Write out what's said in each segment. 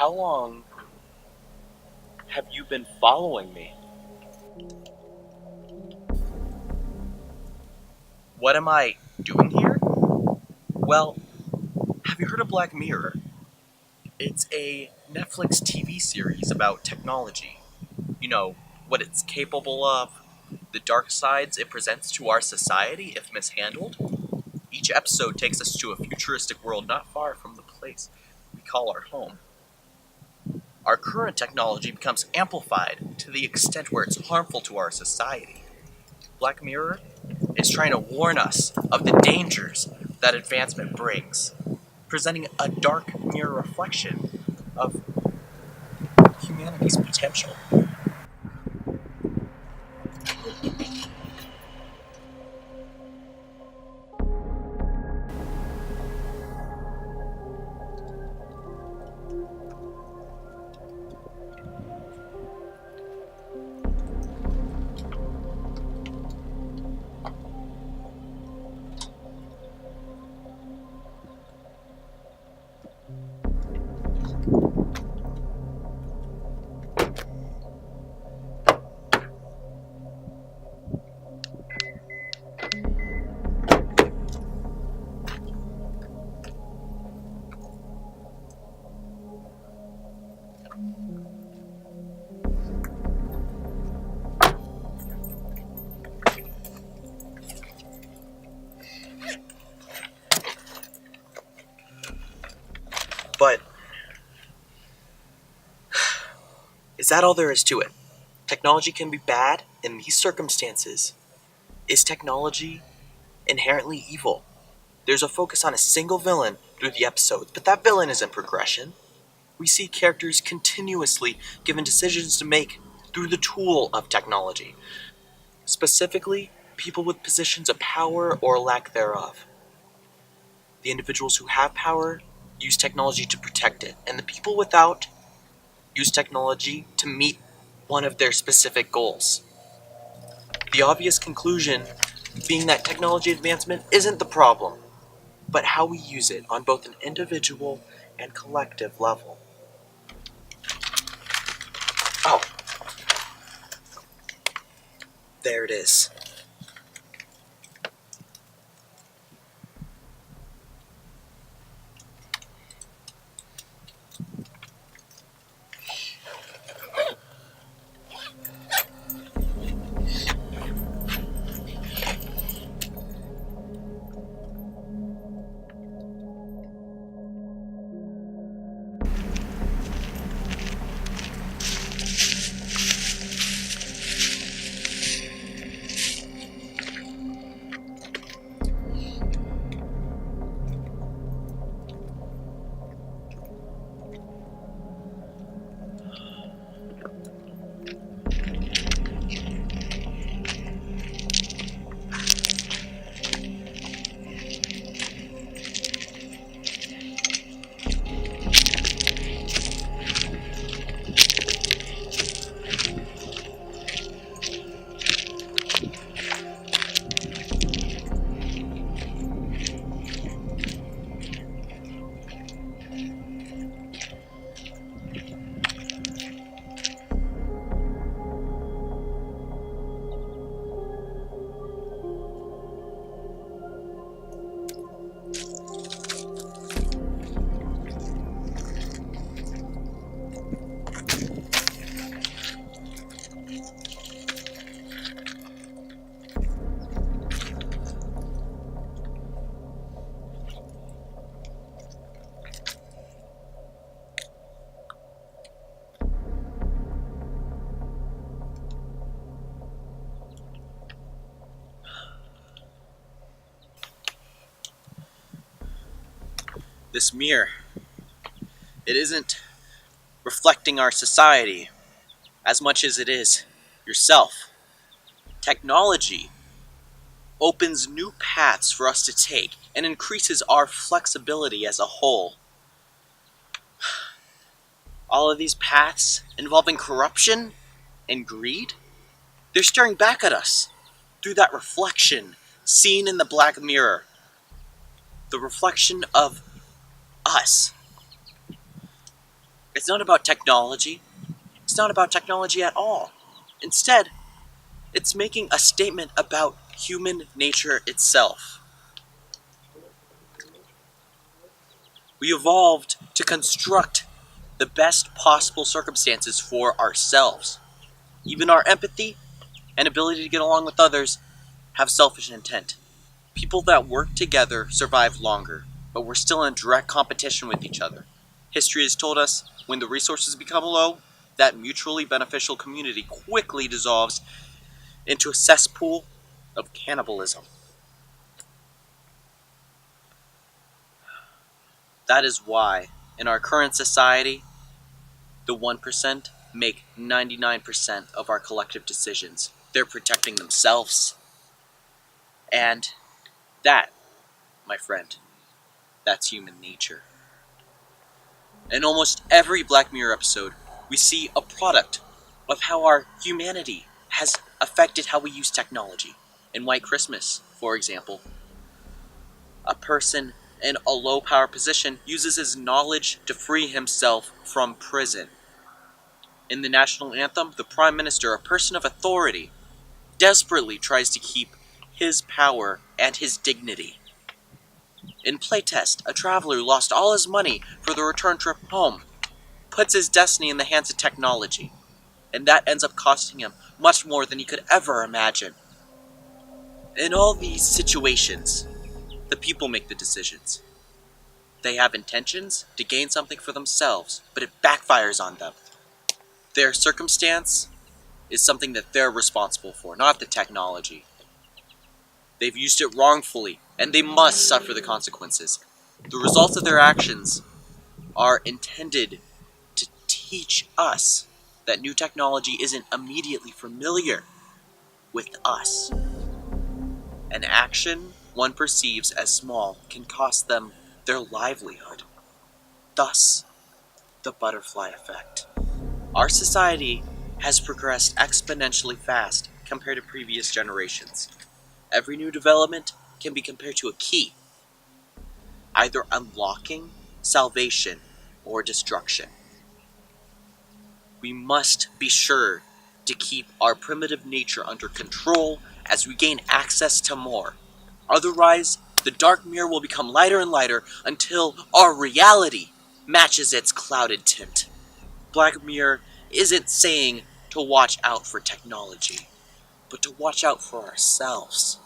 How long have you been following me? What am I doing here? Well, have you heard of Black Mirror? It's a Netflix TV series about technology. You know, what it's capable of, the dark sides it presents to our society if mishandled. Each episode takes us to a futuristic world not far from the place we call our home. Our current technology becomes amplified to the extent where it's harmful to our society. Black Mirror is trying to warn us of the dangers that advancement brings, presenting a dark mirror reflection of humanity's potential. But is that all there is to it? Technology can be bad in these circumstances. Is technology inherently evil? There's a focus on a single villain through the episodes, but that villain isn't progression. We see characters continuously given decisions to make through the tool of technology. Specifically, people with positions of power or lack thereof. The individuals who have power use technology to protect it, and the people without use technology to meet one of their specific goals. The obvious conclusion being that technology advancement isn't the problem, but how we use it on both an individual and collective level. Oh, there it is. This mirror, it isn't reflecting our society as much as it is yourself. Technology opens new paths for us to take and increases our flexibility as a whole. All of these paths involving corruption and greed, they're staring back at us through that reflection seen in the Black Mirror. The reflection of us. It's not about technology. It's not about technology at all. Instead, it's making a statement about human nature itself. We evolved to construct the best possible circumstances for ourselves. Even our empathy and ability to get along with others have selfish intent. People that work together survive longer, but we're still in direct competition with each other. History has told us when the resources become low, that mutually beneficial community quickly dissolves into a cesspool of cannibalism. That is why, in our current society, the 1% make 99% of our collective decisions. They're protecting themselves. And that, my friend, that's human nature. In almost every Black Mirror episode, we see a product of how our humanity has affected how we use technology. In White Christmas, for example, a person in a low power position uses his knowledge to free himself from prison. In the national anthem, the Prime Minister, a person of authority, desperately tries to keep his power and his dignity. In Playtest, a traveler who lost all his money for the return trip home puts his destiny in the hands of technology, and that ends up costing him much more than he could ever imagine. In all these situations, the people make the decisions. They have intentions to gain something for themselves, but it backfires on them. Their circumstance is something that they're responsible for, not the technology. They've used it wrongfully, and they must suffer the consequences. The results of their actions are intended to teach us that new technology isn't immediately familiar with us. An action one perceives as small can cost them their livelihood. Thus, the butterfly effect. Our society has progressed exponentially fast compared to previous generations. Every new development can be compared to a key, either unlocking salvation or destruction. We must be sure to keep our primitive nature under control as we gain access to more. Otherwise, the dark mirror will become lighter and lighter until our reality matches its clouded tint. Black Mirror isn't saying to watch out for technology, but to watch out for ourselves.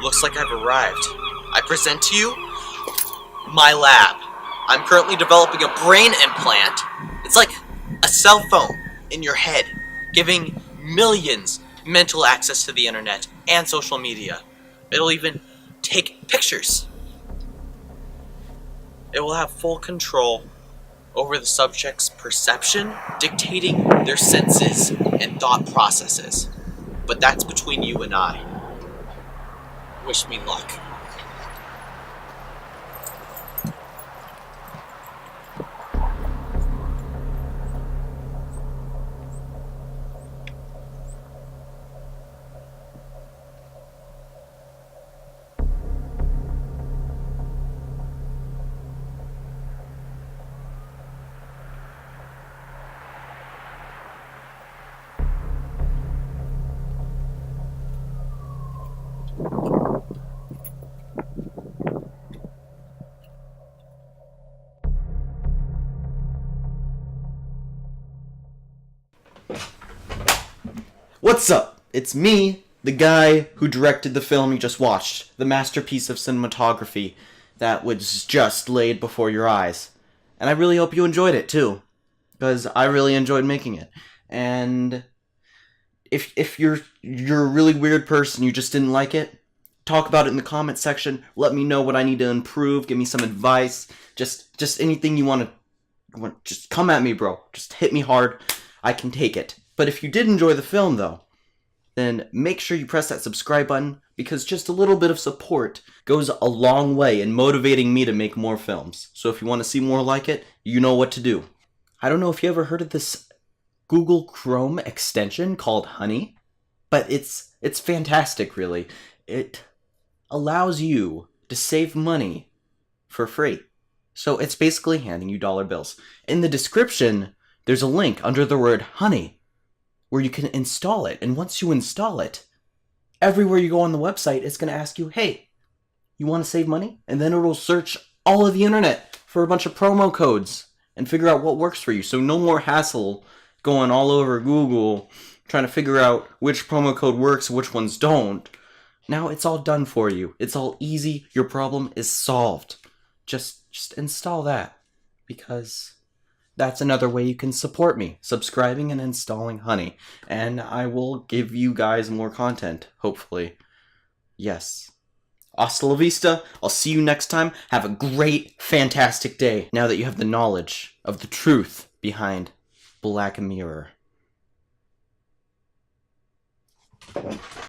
Looks like I've arrived. I present to you my lab. I'm currently developing a brain implant. It's like a cell phone in your head, giving millions mental access to the internet and social media. It'll even take pictures. It will have full control over the subject's perception, dictating their senses and thought processes. But that's between you and I. Wish me luck. What's up? It's me, the guy who directed the film you just watched, the masterpiece of cinematography that was just laid before your eyes. And I really hope you enjoyed it too, because I really enjoyed making it. And if you're a really weird person, you just didn't like it, talk about it in the comment section. Let me know what I need to improve. Give me some advice. Just anything you want to. Just come at me, bro. Just hit me hard. I can take it. But if you did enjoy the film, though, then make sure you press that subscribe button, because just a little bit of support goes a long way in motivating me to make more films. So if you want to see more like it, you know what to do. I don't know if you ever heard of this Google Chrome extension called Honey, but it's fantastic, really. It allows you to save money for free. So it's basically handing you dollar bills. In the description, there's a link under the word honey where you can install it. And once you install it, everywhere you go on the website, it's going to ask you, hey, you want to save money? And then it'll search all of the internet for a bunch of promo codes and figure out what works for you. So no more hassle going all over Google trying to figure out which promo code works, which ones don't. Now it's all done for you. It's all easy. Your problem is solved. Just install that, because that's another way you can support me, subscribing and installing Honey. And I will give you guys more content, hopefully. Yes. Hasta la vista. I'll see you next time. Have a great, fantastic day, now that you have the knowledge of the truth behind Black Mirror.